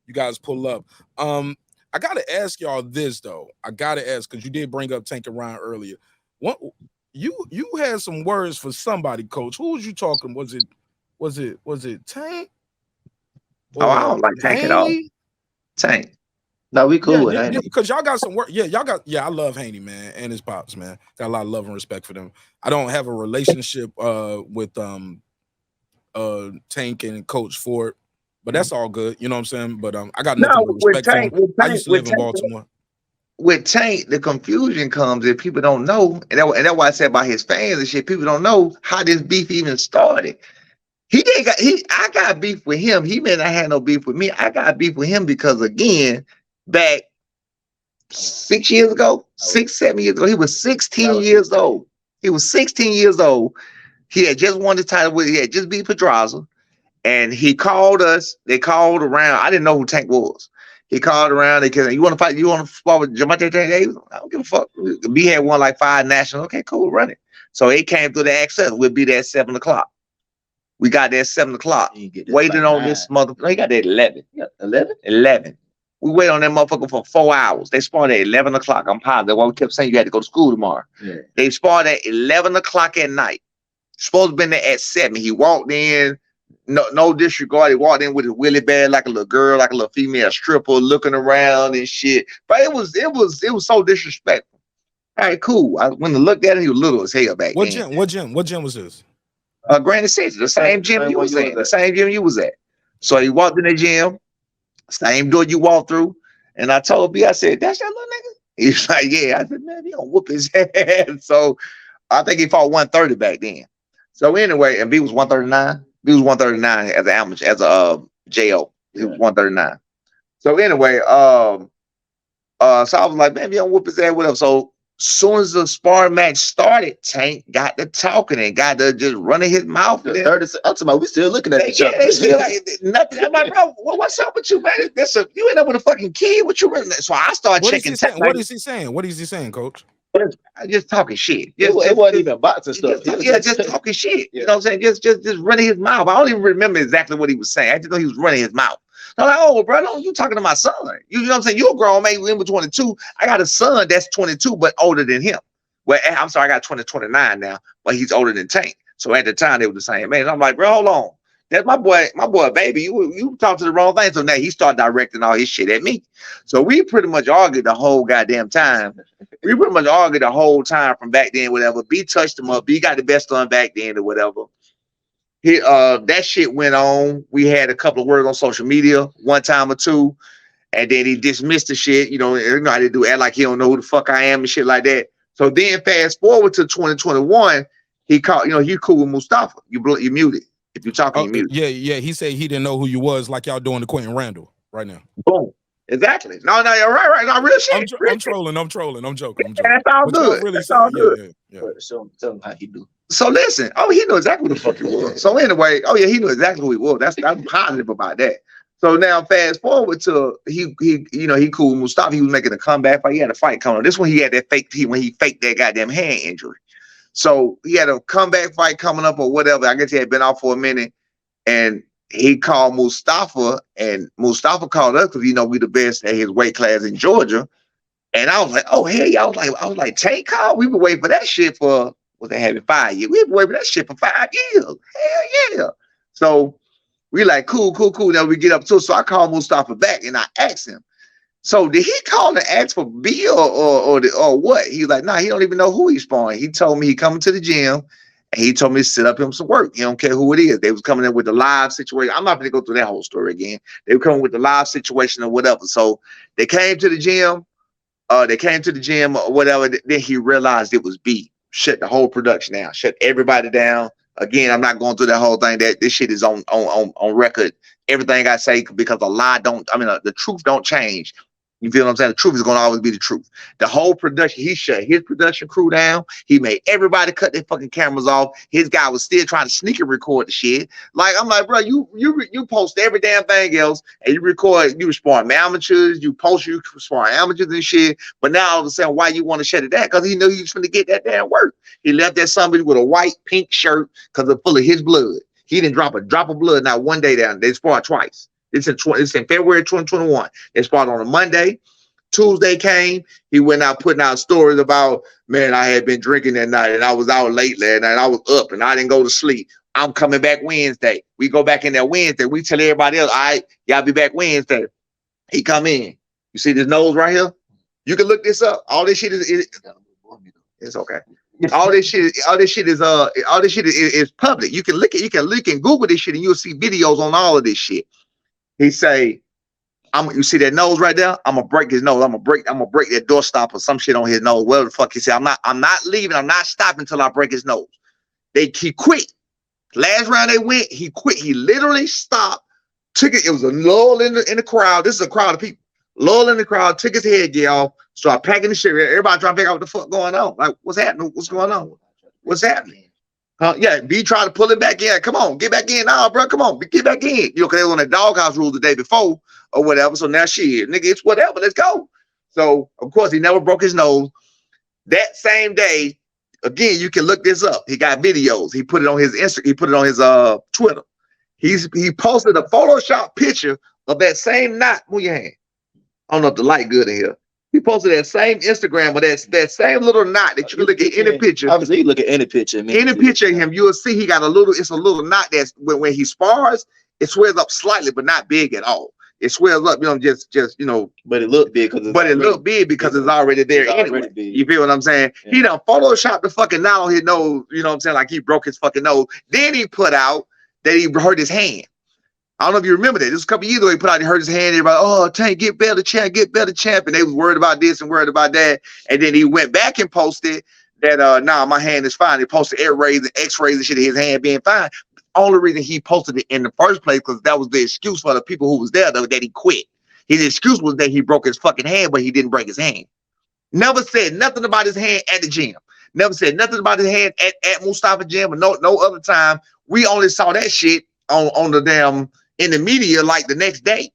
you guys pull up. I gotta ask y'all this though. I gotta ask because you did bring up Tank and Ryan earlier. What you had some words for somebody, Coach? Who was you talking? Was it Tank Oh, I or don't like Tank at all. Haney? Tank. No, we Yeah, cool with Haney. because y'all got some work. Yeah, y'all got. Yeah, I love Haney, man, and his pops, man. Got a lot of love and respect for them. I don't have a relationship with Tank and Coach Ford, but that's all good. You know what I'm saying? But I got nothing No, but respect for him. I used to live in Baltimore. with Tank, the confusion comes if people don't know, and that's why I said about his fans and shit. People don't know how this beef even started. I got beef with him. He may not have no beef with me. I got beef with him because again, back 6 years ago, 7 years ago, he was 16 years old. He was 16 years old. He had just won the title. He had just beat Pedraza. And he called us. They called around. I didn't know who Tank was. He called around. They said, "You want to fight? You want to spar with Gervonta Davis?" I don't give a fuck. We had won like 5 nationals. Okay, cool, run it. So it came through the access. We'll be there at 7 o'clock. We got there at 7 o'clock. Waiting on this motherfucker. He got there at 11. Yeah, 11? 11. We waited on that motherfucker for 4 hours. They sparred at 11 o'clock. I'm positive. That's why we kept saying you had to go to school tomorrow. Yeah. They sparred at 11 o'clock at night. Supposed to have been there at 7. He walked in. No disregard. He walked in with his willy bag like a little girl, like a little female stripper, looking around and shit. But it was so disrespectful. All right, cool. I went to look at him. He was little as hell back What then. gym? What gym was this? Granite City, the same gym you was at, the same gym you was at. So he walked in the gym, same door you walked through, and I told B, I said, "That's your little nigga." He's like, "Yeah." I said, "Man, he gonna whoop his ass." So I think he fought 130 back then. So anyway, and B was 139. B was 139 as an amateur, as a JO. He was 139. So anyway, so I was like, "Man, he gonna whoop his ass, whatever." So soon as the sparring match started, Tank got to talking and got to just running his mouth. The 30 ultimate, we still looking at each other. They still like nothing. I'm like, bro, what's up with you, man? You end up with a fucking kid. What you running? So I started checking. What is he saying? What is he saying, Coach? Just talking shit. It wasn't even boxing stuff. Just talking shit. You know what I'm saying? Just running his mouth. I don't even remember exactly what he was saying. I just know he was running his mouth. I'm like, oh, bro, you talking to my son. You know what I'm saying? You're a grown man, you in between 22. I got a son that's 22, but older than him. Well, I'm sorry, I got 29 now, but he's older than Tank. So at the time, they were the same man. I'm like, bro, hold on. That's my boy, baby. You talked to the wrong thing. So now he started directing all his shit at me. So we pretty much argued the whole goddamn time. We pretty much argued the whole time from back then, whatever. B touched him up. B got the best on back then or whatever. That shit went on. We had a couple of words on social media one time or two, and then he dismissed the shit. You know how they do, act like he don't know who the fuck I am and shit like that. So then fast forward to 2021, he called. He cool with Mustafa. You muted. If you're talking, you muted. Yeah. He said he didn't know who you was, like y'all doing to Quentin Randall right now. Boom. Exactly. No, right. No, real shit. I'm trolling. I'm joking. That's all good. Really That's all good. Yeah. Tell him how he do. So listen, he knew exactly what the fuck he was. So anyway, he knew exactly who he was. That's positive about that. So now fast forward to he cool with Mustafa. He was making a comeback fight. He had a fight coming on. This one he had that when he faked that goddamn hand injury. So he had a comeback fight coming up or whatever. I guess he had been out for a minute, and he called Mustafa, and Mustafa called us because we the best at his weight class in Georgia. And I was like, oh hell yeah! I was like, Tank call. We been waiting for that shit for. Was they having 5 years? We've been waiting for that shit for 5 years. Hell yeah. So we like, cool. Now we get up to it. So I called Mustafa back and I asked him, so did he call and ask for B or what? He was like, nah, he don't even know who he's sparring. He told me he coming to the gym and he told me to set up him some work. He don't care who it is. They was coming in with the live situation. I'm not going to go through that whole story again. They were coming with the live situation or whatever. So they came to the gym. Or whatever. Then he realized it was B. Shut the whole production down. Shut everybody down. Again, I'm not going through that whole thing. That this shit is on record. Everything I say, because the truth don't change. You feel what I'm saying? The truth is going to always be the truth. The whole production, he shut his production crew down. He made everybody cut their fucking cameras off. His guy was still trying to sneak and record the shit. Like, I'm like, bro, you post every damn thing else, and you record, you sparring amateurs, you sparring amateurs and shit. But now all of a sudden, why you want to shut it down? Because he knew he was going to get that damn work. He left that somebody with a white, pink shirt because it's full of his blood. He didn't drop a drop of blood not one day down. They sparred twice. It's in February 2021. They sparred on a Monday. Tuesday came. He went out putting out stories about, man, I had been drinking that night and I was out late last night. I was up and I didn't go to sleep. I'm coming back Wednesday. We go back in there Wednesday. We tell everybody else, all right, y'all be back Wednesday. He come in. You see this nose right here? You can look this up. All this shit is it's okay. All this shit is public. You can look and Google this shit and you'll see videos on all of this shit. He say, you see that nose right there? I'm gonna break his nose. I'm gonna break that doorstop or some shit on his nose. Whatever the fuck he said. I'm not leaving. I'm not stopping until I break his nose. He quit. Last round they went, he quit. He literally stopped, took it. It was a lull in the crowd. This is a crowd of people. Lull in the crowd, took his headgear off, started packing the shit. Everybody trying to figure out what the fuck going on. Like, what's happening? What's going on? What's happening? Yeah, B tried to pull it back in. Come on, get back in now, bro. Come on, get back in. You know, because they was on the doghouse rules the day before or whatever. So now shit, nigga, it's whatever. Let's go. So of course he never broke his nose. That same day, again, you can look this up. He got videos. He put it on his Instagram. He put it on his Twitter. He posted a Photoshop picture of that same knot. Move your hand. I don't know if the light good in here. He posted that same Instagram with that same little knot that you can look at any picture. Obviously, you look at any picture. Any picture of him, you'll see he got it's a little knot that's when he spars, it swells up slightly, but not big at all. It swells up, just but it looked big because it's already there anyway. You feel what I'm saying? Yeah. He done photoshopped the fucking knot on his nose, you know what I'm saying? Like he broke his fucking nose. Then he put out that he hurt his hand. I don't know if you remember that. This was a couple years ago. He put out, he hurt his hand. Everybody, oh, Tank, get better, champ. And they was worried about this and worried about that. And then he went back and posted that, my hand is fine. He posted X-rays and shit of his hand being fine. Only reason he posted it in the first place because that was the excuse for the people who was there that he quit. His excuse was that he broke his fucking hand, but he didn't break his hand. Never said nothing about his hand at the gym. Never said nothing about his hand at Mustafa gym or no other time. We only saw that shit on the damn in the media like the next day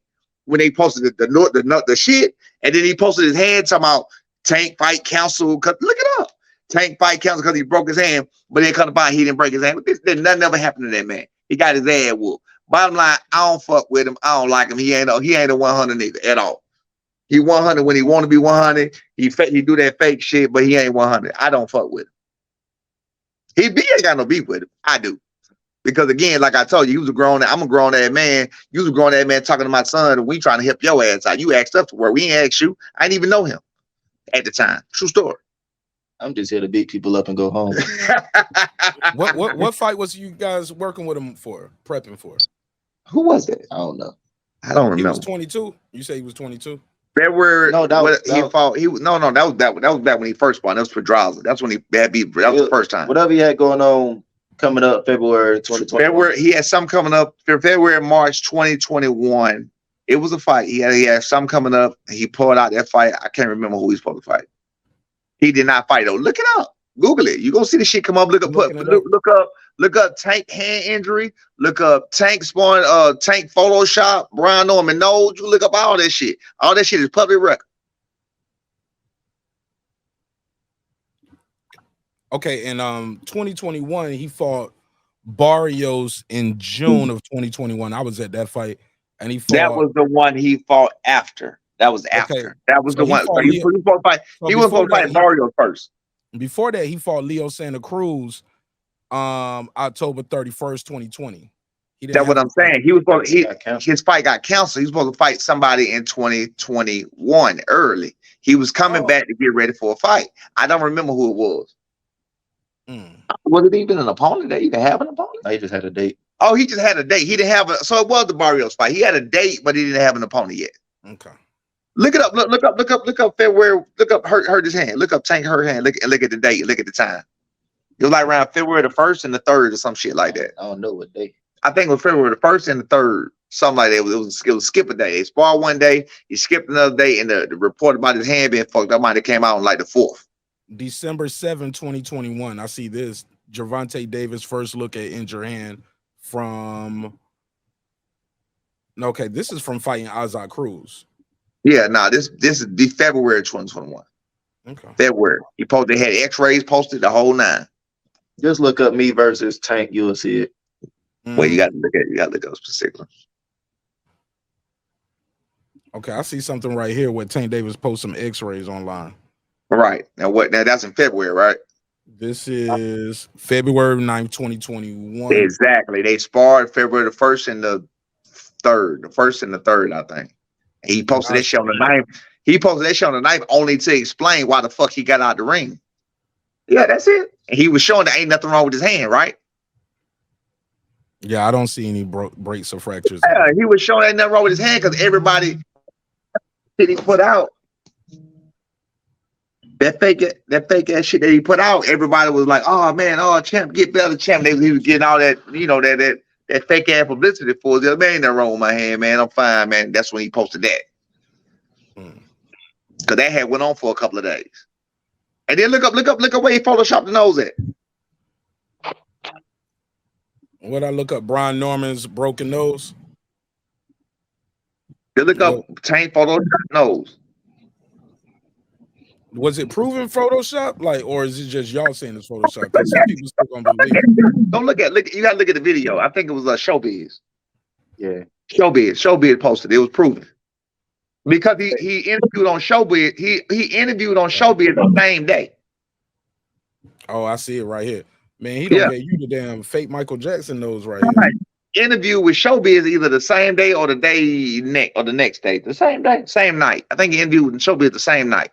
when they posted the shit, and then he posted his hand talking about Tank Fight Council. Look it up. Tank Fight Council because he broke his hand, but then come to find he didn't break his hand. Nothing ever happened to that man. He got his ass whooped. Bottom line, I don't fuck with him. I don't like him. He ain't a 100 either at all. He 100 when he want to be 100. He do that fake shit, but he ain't 100. I don't fuck with him. He ain't got no beef with him. I do. Because again, like I told you, I'm a grown ass man. You was a grown ass man talking to my son, and we trying to help your ass out. You asked us to work. We ain't asked you. I didn't even know him at the time. True story. I'm just here to beat people up and go home. What fight was you guys working with him for, prepping for? Who was it? I don't know. I don't remember. He was 22. You say he was 22. February. No, that was back when he first fought. That was Pedraza. That's when he had beat. That was the first time. Whatever he had going on coming up February 2020. February, he had some coming up February, March 2021. It was a fight. He had some coming up. He pulled out that fight. I can't remember who he's supposed to fight. He did not fight though. Look it up. Google it. You're gonna see the shit come up. Look up Tank hand injury. Look up Tank spawn, Tank Photoshop, Brian Norman nose. You look up all that shit. All that shit is public record. Okay, in 2021, he fought Barrios in June of 2021. I was at that fight, and he fought. That was the one he fought after. That was after. Okay. That was so the one. So he was supposed to fight Barrios first. Before that, he fought Leo Santa Cruz, October 31st, 2020. That's what I'm saying. His fight got canceled. He was supposed to fight somebody in 2021 early. He was coming back to get ready for a fight. I don't remember who it was. Was it even an opponent? They even have an opponent? No, he just had a date. Oh, he just had a date. He didn't have so it was the Barrios fight. He had a date, but he didn't have an opponent yet. Okay. Look it up. Look up February. Look up hurt his hand. Look up Tank hurt hand. Look at the date. Look at the time. It was like around February the 1st and the 3rd or some shit like that. I don't know what day. I think it was February the 1st and the 3rd. Something like that. It was skip a day. They sparred one day. He skipped another day, and the report about his hand being fucked up might have came out on like the 4th. December 7, 2021. I see this. Gervonta Davis first look at injured hand from. Okay, this is from fighting Azar Cruz. Yeah, this is the February 2021. Okay. February. They had X-rays posted the whole 9. Just look up me versus Tank. You'll see it. Well, you got to look up specifically. Okay, I see something right here where Tank Davis post some X-rays online. Right. Now what? Now that's in February, right? This is February 9th, 2021. Exactly. They sparred February the 1st and the 3rd. The 1st and the 3rd, I think. He posted that shit on the 9th. He posted that shit on the 9th only to explain why the fuck he got out the ring. Yeah, that's it. And he was showing there ain't nothing wrong with his hand, right? Yeah, I don't see any breaks or fractures. Yeah, he was showing ain't nothing wrong with his hand because everybody that he put out, that fake ass shit that he put out, everybody was like, oh man, oh champ, get better, champ. He was getting all that, you know, that fake ass publicity for us. Man, ain't nothing wrong with my hand, man. I'm fine, man. That's when he posted that. Because that had went on for a couple of days. And then look up where he photoshopped the nose at. What I look up, Brian Norman's broken nose. Then look up Tank photoshopped nose. Was it proven Photoshop, like, or is it just y'all saying it's Photoshop? Because some people still gonna believe. Don't look at you gotta look at the video. I think it was Showbiz. Yeah, Showbiz posted. It was proven. Because he interviewed on Showbiz. He interviewed on Showbiz the same day. Oh, I see it right here. Man, he don't get you the damn fake Michael Jackson nose right here. Right. Interview with Showbiz either the same day or the next day. The same day, same night. I think he interviewed with Showbiz the same night.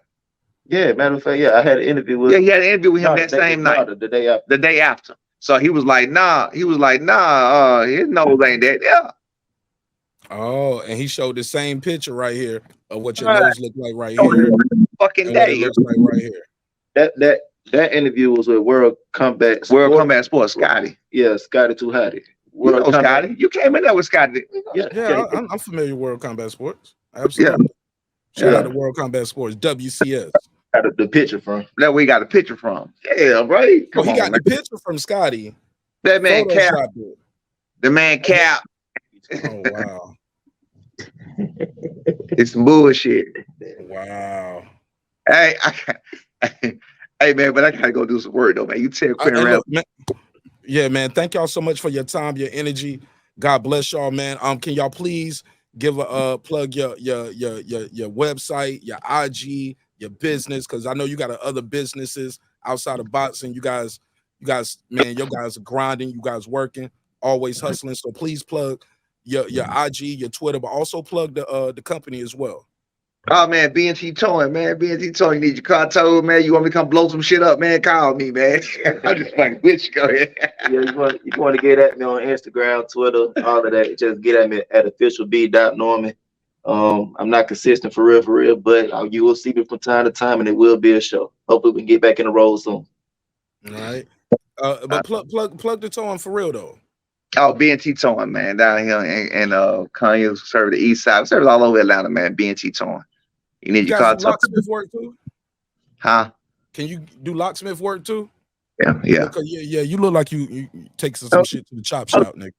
Yeah, matter of fact, I had an interview with. Yeah, he had an interview with him that same night. The day after. The day after. So he was like, nah. His nose ain't that. Yeah. Oh, and he showed the same picture right here of what your nose looked like right here. Fucking day. It looks like right here. That interview was with World Combat Sports, Scotty. Yeah, Scotty Too Hotty. Scotty. You came in there with Scotty. Yeah, I'm familiar with World Combat Sports. Absolutely. Shout out to World Combat Sports, WCS. Got the picture from. That we got a picture from. Yeah, right. Come on, he got the picture from Scotty. That man Cap. The man Cap. Oh wow. It's some bullshit. Wow. Hey, hey man, but I gotta go do some work though, man. You tell Quinn around. Yeah, man. Thank y'all so much for your time, your energy. God bless y'all, man. Can y'all please give a plug your website, your IG, your business, because I know you got other businesses outside of boxing. You guys, man, your guys are grinding. You guys working, always hustling. So please plug your IG, your Twitter, but also plug the company as well. Oh man, BNT Towing, man. BNT Towing, you need your car towed, man. You want me to come blow some shit up, man? Call me, man. I'm just like, bitch, go ahead. Yeah, you want to get at me on Instagram, Twitter, all of that. Just get at me at officialb.norman. I'm not consistent for real, but you will see me from time to time, and it will be a show. Hopefully, we can get back in the road soon. All right. But plug the towing for real though. Oh, BNT Towing, man, down here in Kanye serve the East Side. We service all over Atlanta, man. BNT Towing. You need your car towed. Locksmith work too? Huh? Can you do locksmith work too? Yeah. Yeah. You look like you take some shit to the chop shop, nigga.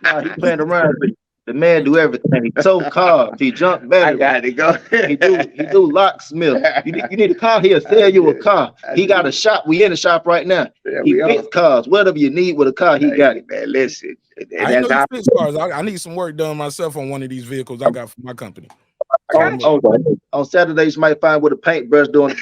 Nah, he playing around. The man do everything. He tow cars. He jump battery. I got to go. he do locksmith. You need a car, he'll sell you a car. He got a shop. We in the shop right now. Yeah, he fix cars. Whatever you need with a car, he got it. Man, listen. I know you fix cars. I need some work done myself on one of these vehicles I got for my company. On Saturdays, you might find with a paintbrush doing.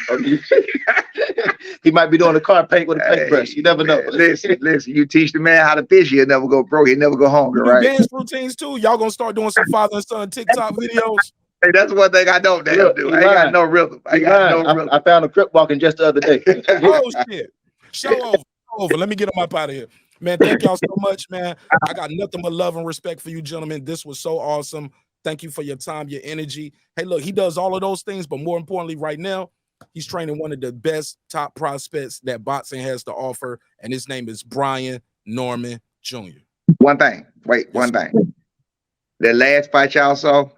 He might be doing a car paint with a paintbrush. You never know. Listen. You teach the man how to fish, he'll never go broke. He'll never go hungry, right? Dance routines too. Y'all gonna start doing some father and son TikTok videos. Hey, that's one thing I don't do. I ain't got no rhythm. I found a crip walking just the other day. Oh shit! Show over. Let me get him up out of here, man. Thank y'all so much, man. I got nothing but love and respect for you, gentlemen. This was so awesome. Thank you for your time, your energy. Hey, look, he does all of those things, but more importantly, right now, he's training one of the best top prospects that boxing has to offer, and his name is Brian Norman Jr. One thing. The last fight y'all saw,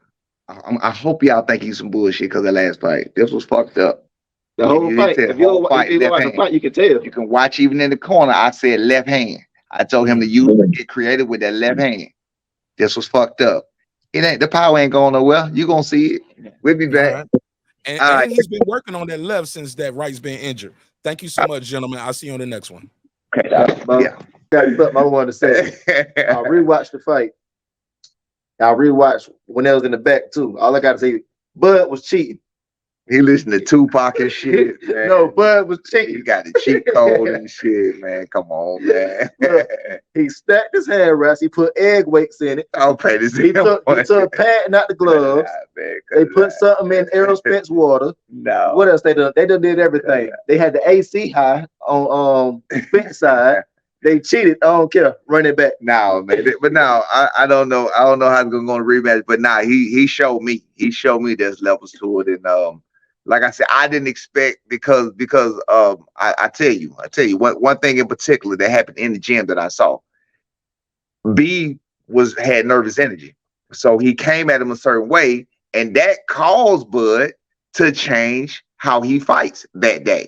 I hope y'all think he's some bullshit because the last fight. This was fucked up. The whole fight. If you watch the fight, you can tell. You can watch even in the corner. I said left hand. I told him to get creative with that left hand. This was fucked up. The power ain't going nowhere. You gonna see it. We'll be back. And he's been working on that left since that right's been injured. Thank you so much, gentlemen. I'll see you on the next one. Okay. I wanted to say, I rewatched the fight, I rewatched when they was in the back too. All I gotta say, Bud was cheating. He listened to Tupac and shit, man. No, Bud was He cheating. got the cheat code and shit, man. Come on, man. Look, he stacked his hand rest. He put egg weights in it. I'll pay this. He took padding out the gloves. They put something in Aerospence water. No. What else they done? They done did everything. They had the AC high on bench side. They cheated. I don't care. Run it back. No, man. But now I don't know. I don't know how it's gonna go to rematch. But now he showed me. He showed me there's levels to it. And like I said, I didn't expect because I tell you one thing in particular that happened in the gym that I saw. B had nervous energy, so he came at him a certain way, and that caused Bud to change how he fights that day.